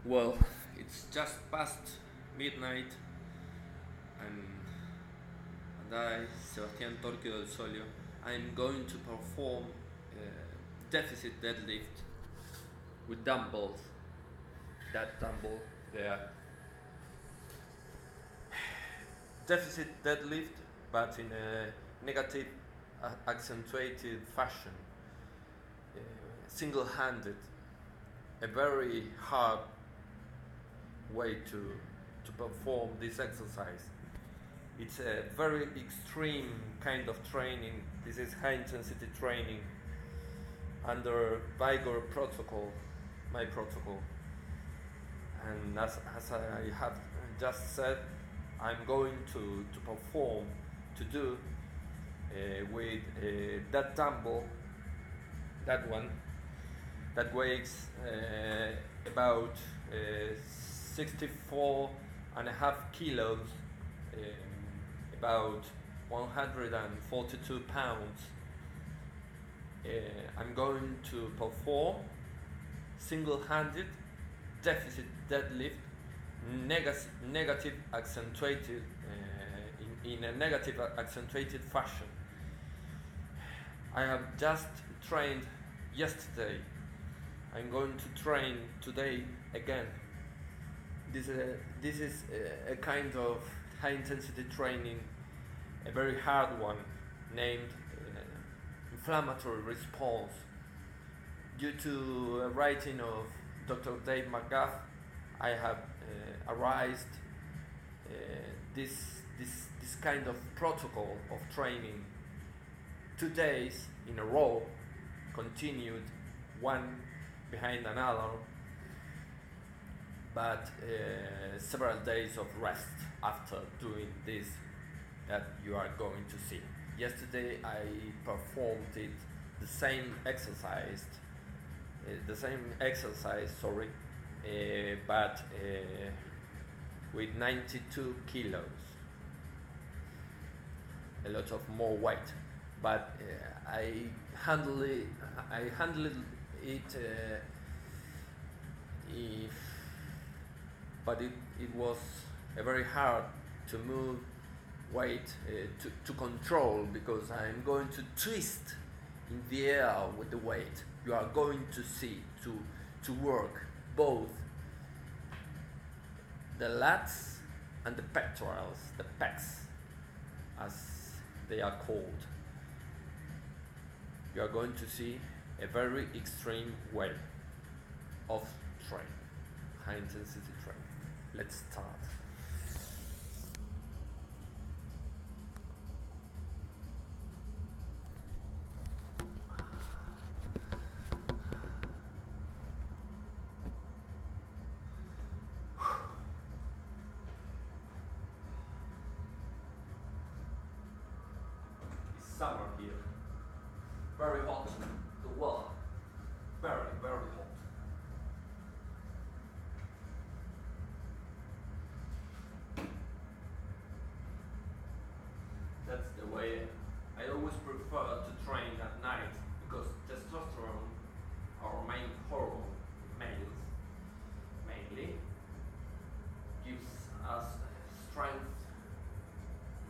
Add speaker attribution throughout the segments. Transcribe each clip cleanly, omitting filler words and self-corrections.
Speaker 1: Well, it's just past midnight, and, I, Sebastián Torquio del Solio, I'm going to perform deficit deadlift with dumbbells. That dumbbell there. Deficit deadlift, but in a negative, accentuated fashion, single-handed, a very hard way to perform this exercise. It's a very extreme kind of training. This is high intensity training under Vigor protocol, my protocol. And as I have just said, I'm going to perform, to do with that dumbbell, that one, that weighs about 64.5 kilos, about 142 pounds. I'm going to perform single-handed deficit deadlift, negative accentuated, in a negative accentuated fashion. I have just trained yesterday. I'm going to train today again. This is a kind of high intensity training, a very hard one, named inflammatory response. Due to a writing of Dr. Dave McGuff, I have arranged this kind of protocol of training 2 days in a row, continued, one behind another, but several days of rest after doing this that you are going to see. Yesterday I performed the same exercise, but with 92 kilos, a lot of more weight. But I handled it. But it was a very hard to move weight to control, because I'm going to twist in the air with the weight. You are going to see to work both the lats and the pectorals, the pecs as they are called. You are going to see a very extreme way of training, high intensity training. Let's start. It's summer here. Very hot. The weather. Very, very hot. That's the way I always prefer to train at night, because testosterone, our main hormone, males, mainly, gives us strength,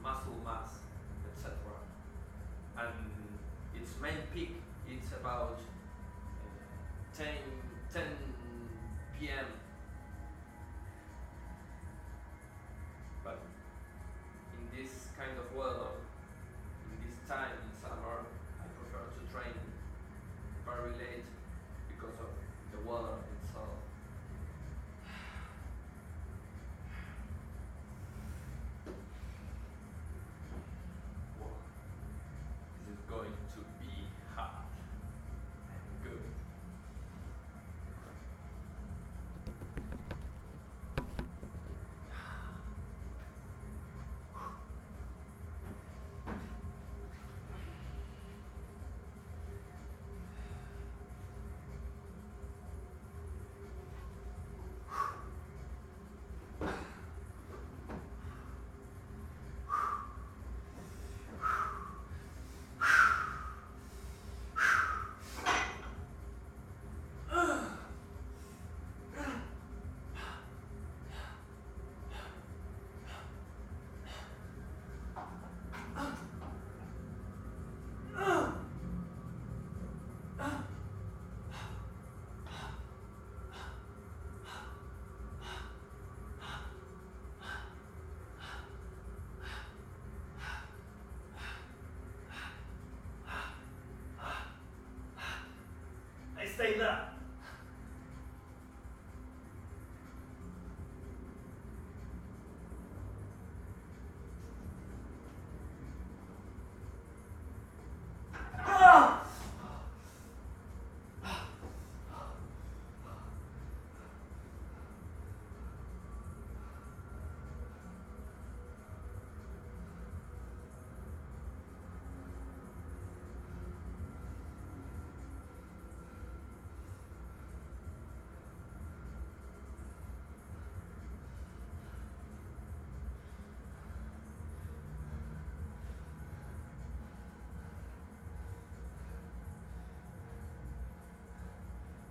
Speaker 1: muscle mass, etc. And its main peak, it's about 10 p.m. But in this kind of weather, in this time in summer, I prefer to train very late because of the weather itself. Wow. This is going to be hard and good. stay there.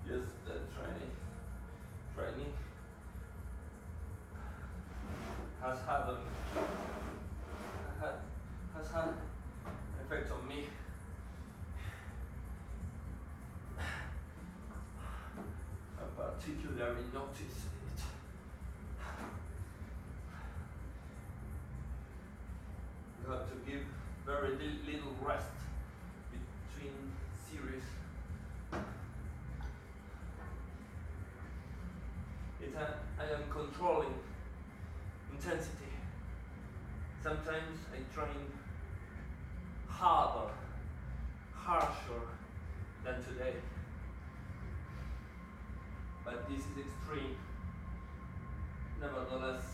Speaker 1: Just training has had an effect on me. I particularly notice it. You have to give very little rest between series. I am controlling intensity. Sometimes I train harder, harsher than today. But this is extreme. Nevertheless,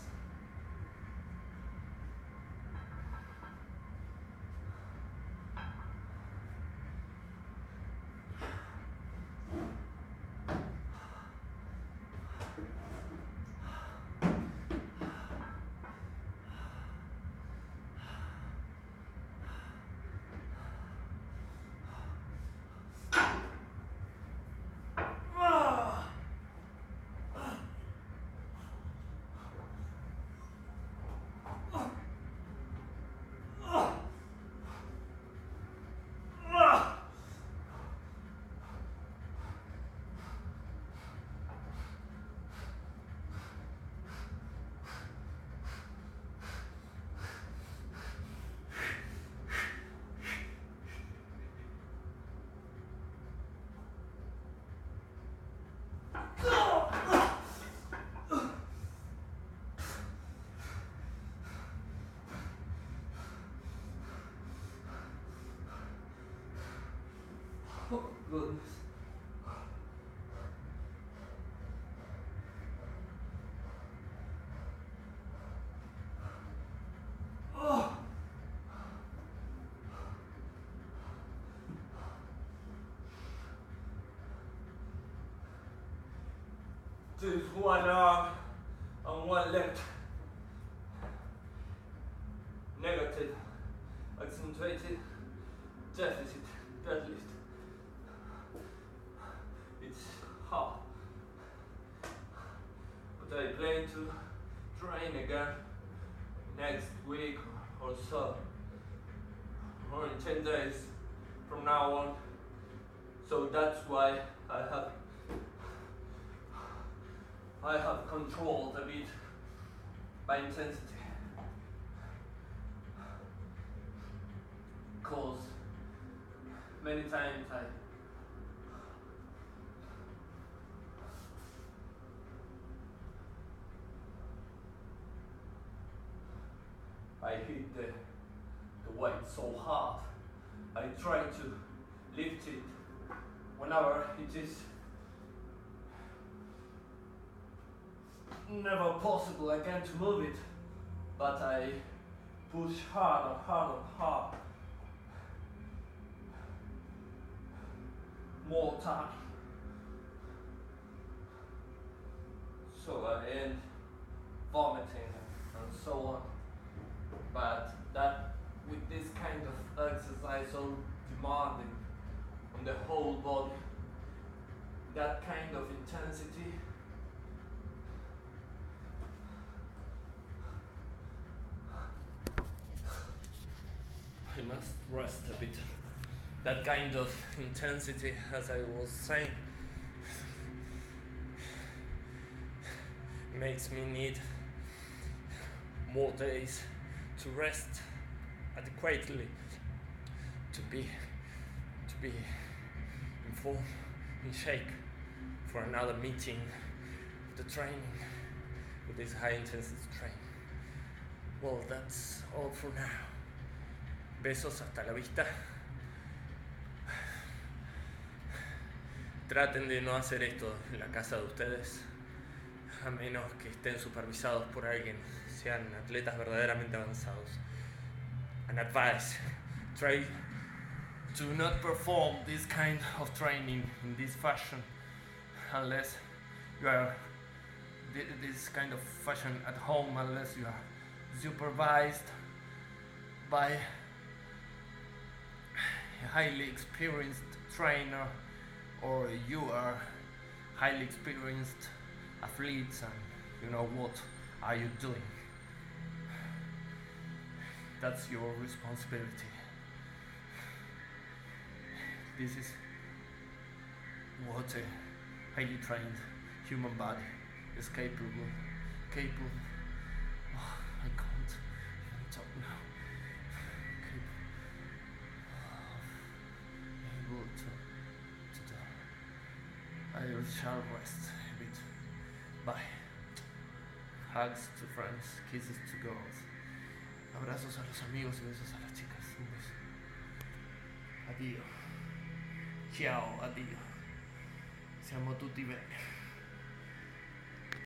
Speaker 1: oh goodness. There's one arm and one leg. Negative, accentuated, deficit, deadlift. It's hard, but I plan to train again next week or so, or in 10 days from now on. So that's why I have controlled a bit by intensity. Because many times I hit the weight so hard. I try to lift it whenever it is never possible again to move it, but I push harder, more time. So I end vomiting and so on. But that, with this kind of exercise so demanding on the whole body, that kind of intensity, I must rest a bit. That kind of intensity, as I was saying, makes me need more days to rest adequately, to be in form
Speaker 2: in shape for another meeting, the training, with this high intensity training. Well, that's all for now. Besos, hasta la vista. Traten de no hacer esto en la casa de ustedes, a menos que estén supervisados por alguien, sean atletas verdaderamente avanzados. And advice, try to not perform this kind of training in this fashion unless you are this kind of fashion at home, unless you are supervised by a highly experienced trainer, or you are highly experienced athletes and you know what are you doing. That's your responsibility. This is what a highly trained human body is capable. Oh, I can't even talk now. Able to do. I shall rest a bit. Bye. Hugs to friends, kisses to girls. Abrazos a los amigos y besos a las chicas. Un beso. Addio. Ciao, addio. Siamo tutti bene.